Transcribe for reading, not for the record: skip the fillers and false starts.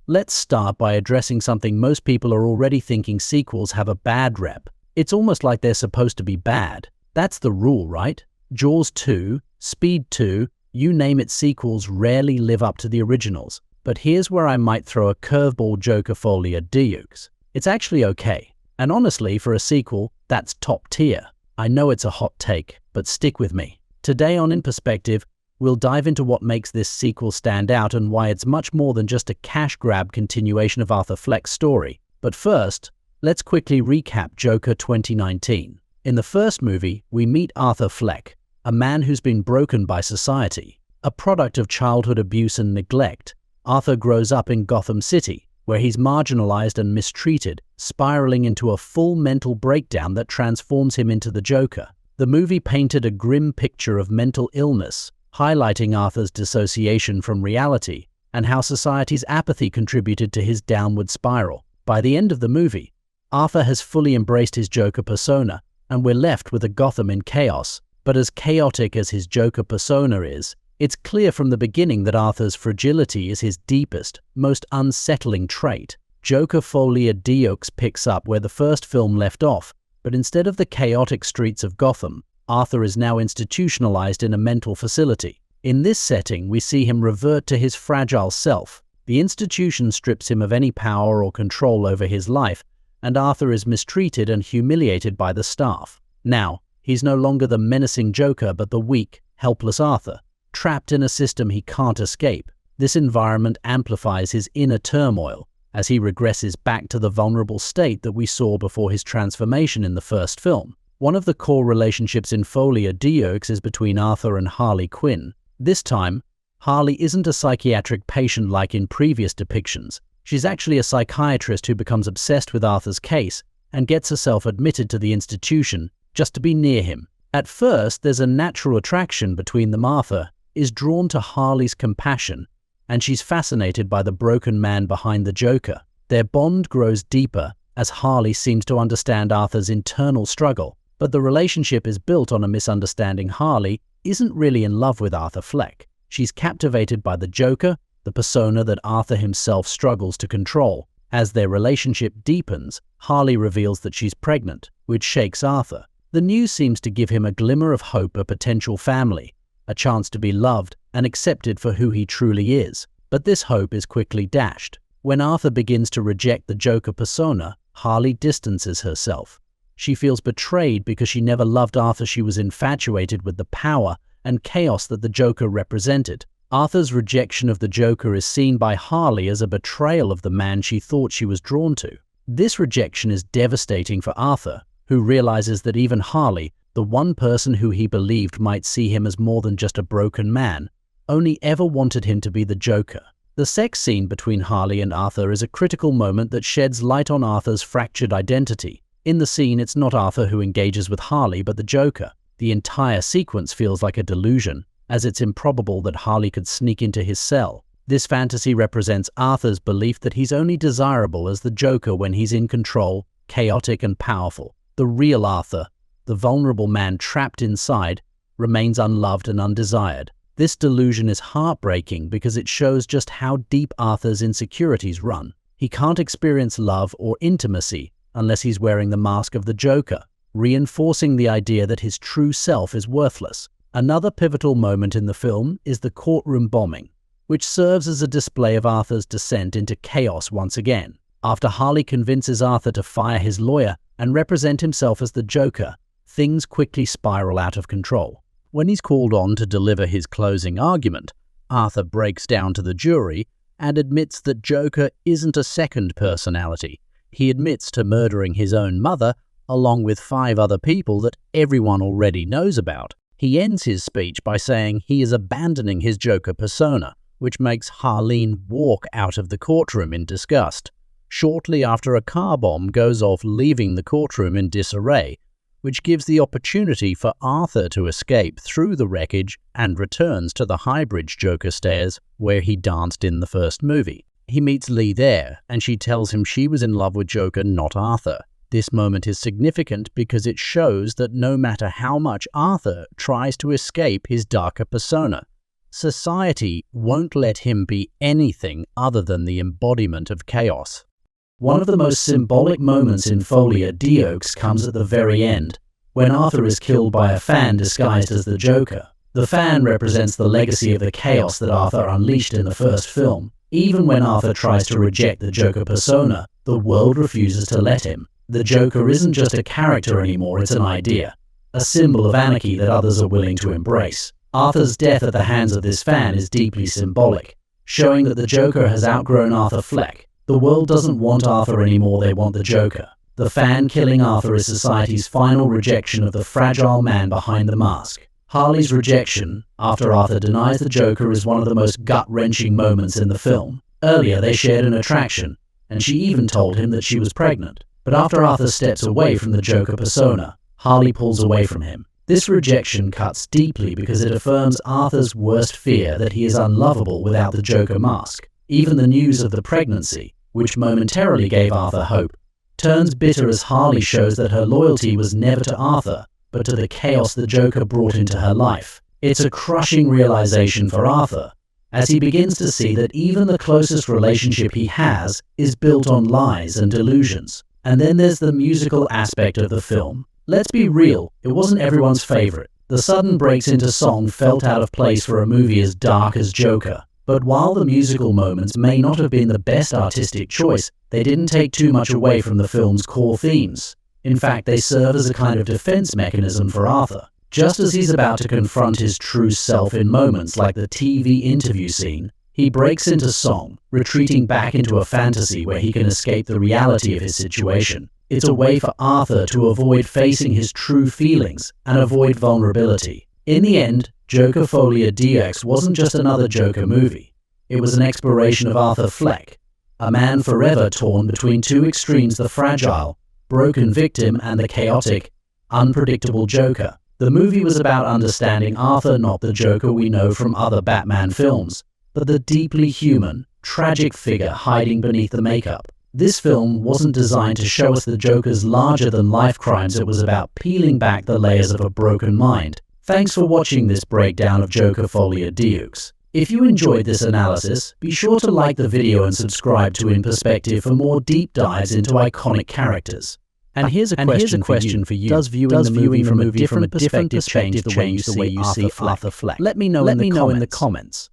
Let's start by addressing something most people are already thinking: sequels have a bad rep. It's almost like they're supposed to be bad. That's the rule, right? Jaws 2, Speed 2, you name it, sequels rarely live up to the originals. But here's where I might throw a curveball: Joker Folie at Deux. It's actually okay. And honestly, for a sequel, that's top tier. I know it's a hot take, but stick with me. Today on In Perspective, we'll dive into what makes this sequel stand out and why it's much more than just a cash grab continuation of Arthur Fleck's story. But first, let's quickly recap Joker 2019. In the first movie, we meet Arthur Fleck, a man who's been broken by society. A product of childhood abuse and neglect, Arthur grows up in Gotham City, where he's marginalized and mistreated, spiraling into a full mental breakdown that transforms him into the Joker. The movie painted a grim picture of mental illness, highlighting Arthur's dissociation from reality and how society's apathy contributed to his downward spiral. By the end of the movie, Arthur has fully embraced his Joker persona, and we're left with a Gotham in chaos. But as chaotic as his Joker persona is, it's clear from the beginning that Arthur's fragility is his deepest, most unsettling trait. Joker Folie at Deux picks up where the first film left off, but instead of the chaotic streets of Gotham, Arthur is now institutionalized in a mental facility. In this setting, we see him revert to his fragile self. The institution strips him of any power or control over his life, and Arthur is mistreated and humiliated by the staff. Now, he's no longer the menacing Joker, but the weak, helpless Arthur, trapped in a system he can't escape. This environment amplifies his inner turmoil as he regresses back to the vulnerable state that we saw before his transformation in the first film. One of the core relationships in Folie at Deux is between Arthur and Harley Quinn. This time, Harley isn't a psychiatric patient like in previous depictions. She's actually a psychiatrist who becomes obsessed with Arthur's case and gets herself admitted to the institution just to be near him. At first, there's a natural attraction between them. Arthur is drawn to Harley's compassion, and she's fascinated by the broken man behind the Joker. Their bond grows deeper as Harley seems to understand Arthur's internal struggle. But the relationship is built on a misunderstanding. Harley isn't really in love with Arthur Fleck. She's captivated by the Joker, the persona that Arthur himself struggles to control. As their relationship deepens, Harley reveals that she's pregnant, which shakes Arthur. The news seems to give him a glimmer of hope, a potential family, a chance to be loved and accepted for who he truly is. But this hope is quickly dashed. When Arthur begins to reject the Joker persona, Harley distances herself. She feels betrayed because she never loved Arthur. She was infatuated with the power and chaos that the Joker represented. Arthur's rejection of the Joker is seen by Harley as a betrayal of the man she thought she was drawn to. This rejection is devastating for Arthur, who realizes that even Harley, the one person who he believed might see him as more than just a broken man, only ever wanted him to be the Joker. The sex scene between Harley and Arthur is a critical moment that sheds light on Arthur's fractured identity. In the scene, it's not Arthur who engages with Harley, but the Joker. The entire sequence feels like a delusion, as it's improbable that Harley could sneak into his cell. This fantasy represents Arthur's belief that he's only desirable as the Joker when he's in control, chaotic and powerful. The real Arthur, the vulnerable man trapped inside, remains unloved and undesired. This delusion is heartbreaking because it shows just how deep Arthur's insecurities run. He can't experience love or intimacy unless he's wearing the mask of the Joker, reinforcing the idea that his true self is worthless. Another pivotal moment in the film is the courtroom bombing, which serves as a display of Arthur's descent into chaos once again. After Harley convinces Arthur to fire his lawyer and represent himself as the Joker, things quickly spiral out of control. When he's called on to deliver his closing argument, Arthur breaks down to the jury and admits that Joker isn't a second personality. He admits to murdering his own mother, along with 5 other people that everyone already knows about. He ends his speech by saying he is abandoning his Joker persona, which makes Harleen walk out of the courtroom in disgust. Shortly after, a car bomb goes off, leaving the courtroom in disarray, which gives the opportunity for Arthur to escape through the wreckage and returns to the Highbridge Joker stairs where he danced in the first movie. He meets Lee there, and she tells him she was in love with Joker, not Arthur. This moment is significant because it shows that no matter how much Arthur tries to escape his darker persona, Society won't let him be anything other than the embodiment of chaos. One of the most symbolic moments in Folie Deux comes at the very end, when Arthur is killed by a fan disguised as the Joker. The fan represents the legacy of the chaos that Arthur unleashed in the first film. Even when Arthur tries to reject the Joker persona, the world refuses to let him. The Joker isn't just a character anymore, it's an idea, a symbol of anarchy that others are willing to embrace. Arthur's death at the hands of this fan is deeply symbolic, showing that the Joker has outgrown Arthur Fleck. The world doesn't want Arthur anymore, they want the Joker. The fan killing Arthur is society's final rejection of the fragile man behind the mask. Harley's rejection after Arthur denies the Joker is one of the most gut-wrenching moments in the film. Earlier they shared an attraction, and she even told him that she was pregnant. But after Arthur steps away from the Joker persona, Harley pulls away from him. This rejection cuts deeply because it affirms Arthur's worst fear, that he is unlovable without the Joker mask. Even the news of the pregnancy, which momentarily gave Arthur hope, turns bitter as Harley shows that her loyalty was never to Arthur, but to the chaos the Joker brought into her life. It's a crushing realization for Arthur, as he begins to see that even the closest relationship he has is built on lies and delusions. And then there's the musical aspect of the film. Let's be real, it wasn't everyone's favorite. The sudden breaks into song felt out of place for a movie as dark as Joker. But while the musical moments may not have been the best artistic choice, they didn't take too much away from the film's core themes. In fact, they serve as a kind of defense mechanism for Arthur. Just as he's about to confront his true self in moments like the TV interview scene, he breaks into song, retreating back into a fantasy where he can escape the reality of his situation. It's a way for Arthur to avoid facing his true feelings and avoid vulnerability. In the end, Joker Folie Deux wasn't just another Joker movie. It was an exploration of Arthur Fleck, a man forever torn between two extremes: the fragile, broken victim and the chaotic, unpredictable Joker. The movie was about understanding Arthur, not the Joker we know from other Batman films, but the deeply human, tragic figure hiding beneath the makeup. This film wasn't designed to show us the Joker's larger-than-life crimes, it was about peeling back the layers of a broken mind. Thanks for watching this breakdown of Joker Folie Deux. If you enjoyed this analysis, be sure to like the video and subscribe to In Perspective for more deep dives into iconic characters. And here's a question for you. Does viewing the movie from a different perspective change the way you see Arthur Fleck? Let me know in the comments.